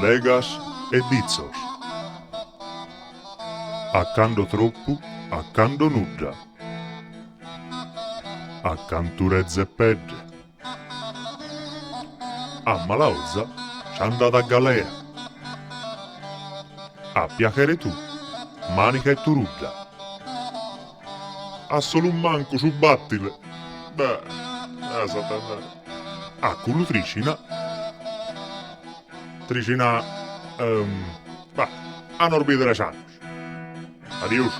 collegas e dizzos. Accando troppo, accando nudda. Accanturezze pedde. A Malauzza c'è andata a galea. A piacere tu, manica e turudda. A solo un manco su battile. Beh, satana. A culo tricina. Tricina, bah, a norbidere sanos. Adiós.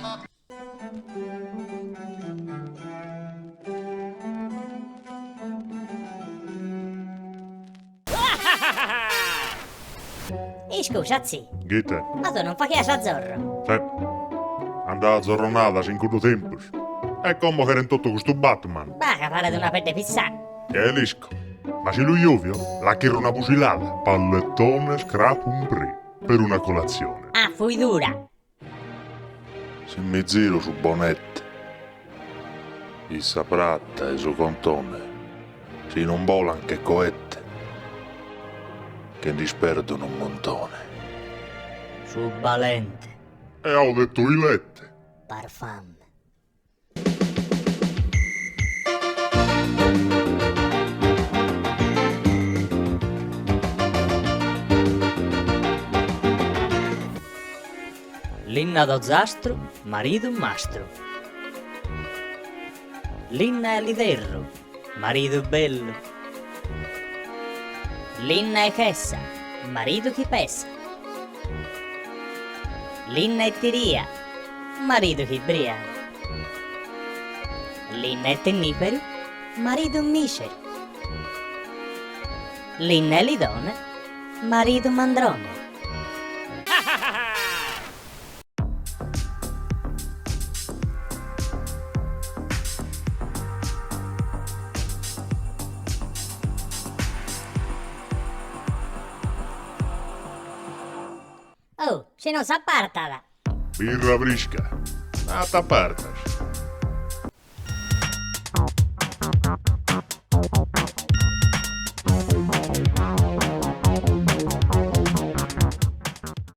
E scusa, zì, Gite, ma tu non fai a Zorro? andava zorronata 5 tempos. E come che tutto questo Batman? Va a fare di una pelle fissata. Che lisco. Ma se lui ovvio, la chiedo una fucilata. Pallettone scrapumpri per una colazione. Ah, fui dura. Se mi giro su bonette, il sapratta e su contone, si non volan che coette, che disperdono un montone. Su valente. E ho detto i lette. Parfum. Linna do zastro, marito mastro. Linna è liderro, marito bello. Linna è chessa, marito chi pesa. Linna è tiria, marito chi bria. Linna è tennifero, marito misero. Linna è lidone, marito mandrone. Oh, se non s'appartala. Birra brisca. A t'appartas.